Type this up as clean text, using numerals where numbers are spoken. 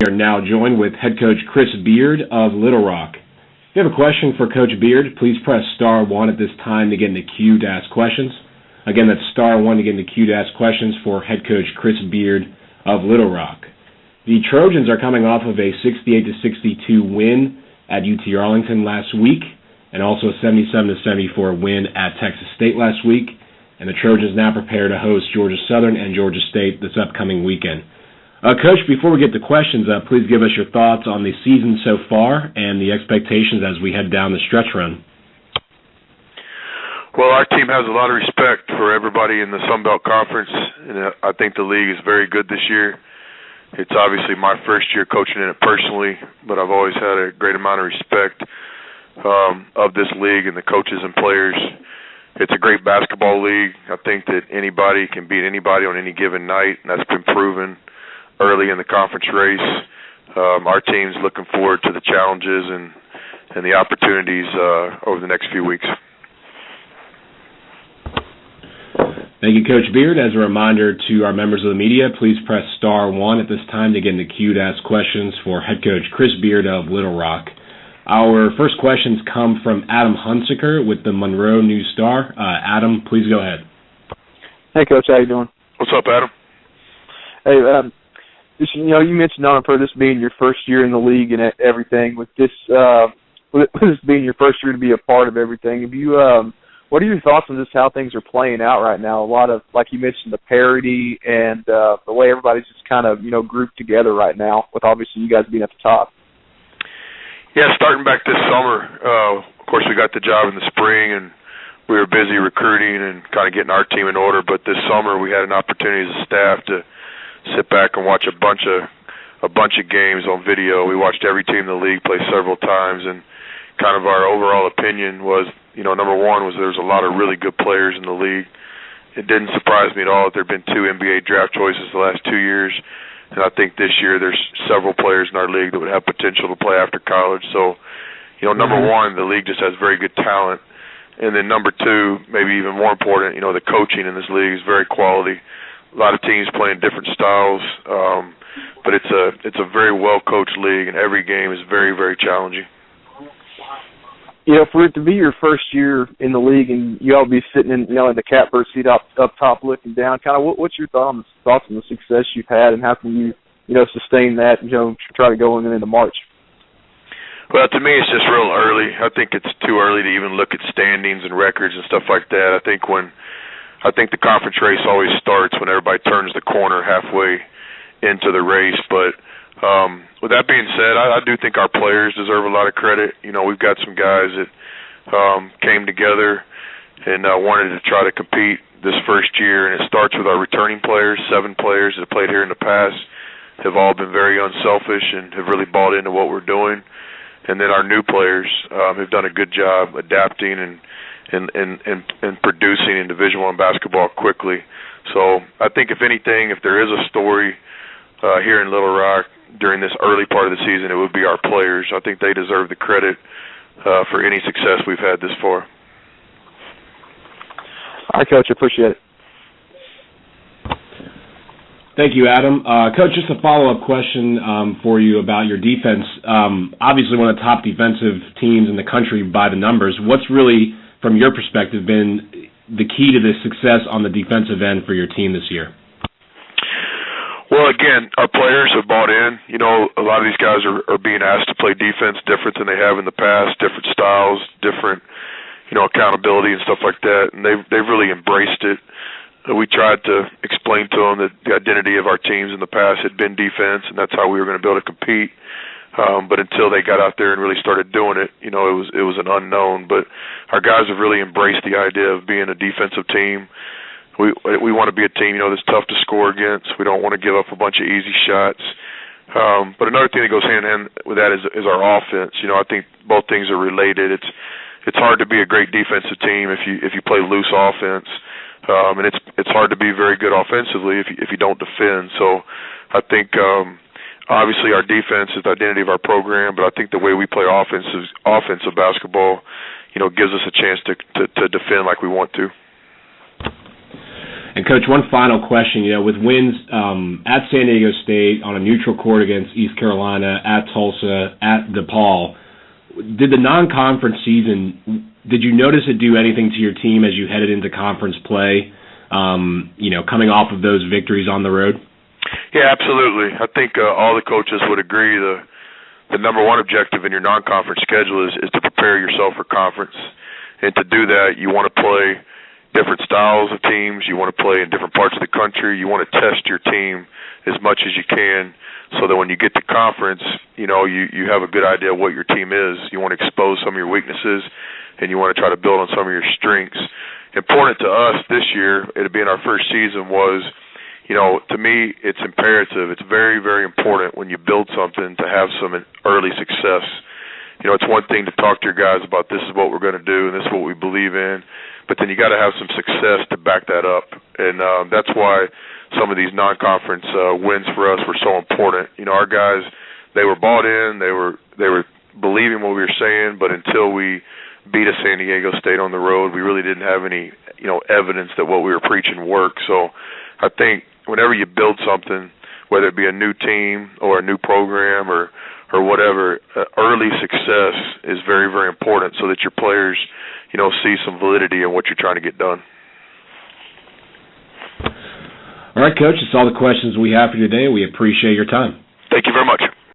are now joined with head coach Chris Beard of Little Rock. If you have a question for Coach Beard, please press star 1 at this time to get in the queue to ask questions. Again, that's star 1 to get in the queue to ask questions for head coach Chris Beard of Little Rock. The Trojans are coming off of a 68-62 win at UT Arlington last week, and also a 77-74 win at Texas State last week. And the Trojans now prepare to host Georgia Southern and Georgia State this upcoming weekend. Coach, before we get to questions, please give us your thoughts on the season so far and the expectations as we head down the stretch run. Well, our team has a lot of respect for everybody in the Sun Belt Conference, and I think the league is very good this year. It's obviously my first year coaching in it personally, but I've always had a great amount of respect of this league and the coaches and players. It's a great basketball league. I think that anybody can beat anybody on any given night, and that's been proven early in the conference race. Our team's looking forward to the challenges and the opportunities over the next few weeks. Thank you, Coach Beard. As a reminder to our members of the media, please press star 1 at this time to get in the queue to ask questions for head coach Chris Beard of Little Rock. Our first questions come from Adam Hunsaker with the Monroe News-Star. Adam, please go ahead. Hey, Coach. How you doing? What's up, Adam? Hey, you mentioned for this being your first year in the league and everything. With this being your first year to be a part of everything, have you? What are your thoughts on just how things are playing out right now? A lot of, like you mentioned, the parity and the way everybody's just kind of grouped together right now. With obviously you guys being at the top. Yeah, starting back this summer, of course we got the job in the spring and we were busy recruiting and kind of getting our team in order. But this summer we had an opportunity as a staff to sit back and watch a bunch of games on video. We watched every team in the league play several times, and kind of our overall opinion was, number one was there was a lot of really good players in the league. It didn't surprise me at all that there have been 2 NBA draft choices the last 2 years. And I think this year there's several players in our league that would have potential to play after college. So, number one, the league just has very good talent. And then number two, maybe even more important, the coaching in this league is very quality. A lot of teams playing different styles, but it's a very well-coached league, and every game is very, very challenging. For it to be your first year in the league and you all be sitting in the catbird seat up top looking down, kind of what's your thoughts on the success you've had and how can you sustain that and try to go into March? Well, to me it's just real early. I think it's too early to even look at standings and records and stuff like that. I think the conference race always starts when everybody turns the corner halfway into the race, but with that being said, I do think our players deserve a lot of credit. We've got some guys that came together and wanted to try to compete this first year, and it starts with our returning players. 7 players that have played here in the past have all been very unselfish and have really bought into what we're doing. And then our new players have done a good job adapting and producing in Division I basketball quickly. So I think if anything, if there is a story here in Little Rock during this early part of the season, it would be our players. I think they deserve the credit for any success we've had this far. All right, Coach, appreciate it. Thank you, Adam. Coach, just a follow-up question for you about your defense. Obviously one of the top defensive teams in the country by the numbers. What's really, from your perspective, been the key to the success on the defensive end for your team this year? Well, again, our players have bought in. A lot of these guys are being asked to play defense different than they have in the past, different styles, different, accountability and stuff like that, and they've really embraced it. We tried to explain to them that the identity of our teams in the past had been defense, and that's how we were going to be able to compete. But until they got out there and really started doing it, it was an unknown. But our guys have really embraced the idea of being a defensive team. We want to be a team, that's tough to score against. We don't want to give up a bunch of easy shots. But another thing that goes hand in hand with that is our offense. I think both things are related. It's hard to be a great defensive team if you play loose offense, and it's hard to be very good offensively if you don't defend. So I think obviously our defense is the identity of our program, but I think the way we play offensive basketball, gives us a chance to defend like we want to. And, Coach, one final question. With wins at San Diego State, on a neutral court against East Carolina, at Tulsa, at DePaul, did the non-conference season, did you notice it do anything to your team as you headed into conference play, coming off of those victories on the road? Yeah, absolutely. I think all the coaches would agree the number one objective in your non-conference schedule is to prepare yourself for conference. And to do that, you want to play different styles of teams. You want to play in different parts of the country. You want to test your team as much as you can so that when you get to conference, you have a good idea of what your team is. You want to expose some of your weaknesses, and you want to try to build on some of your strengths. Important to us this year, it being our first season, was to me, it's imperative. It's very, very important when you build something to have some early success. It's one thing to talk to your guys about this is what we're going to do and this is what we believe in, but then you got to have some success to back that up. And that's why some of these non-conference wins for us were so important. Our guys, they were bought in, they were believing what we were saying, but until we beat a San Diego State on the road, we really didn't have any evidence that what we were preaching worked. So I think whenever you build something, whether it be a new team or a new program or whatever, early success is very, very important so that your players, see some validity in what you're trying to get done. All right, Coach, that's all the questions we have for you today. We appreciate your time. Thank you very much.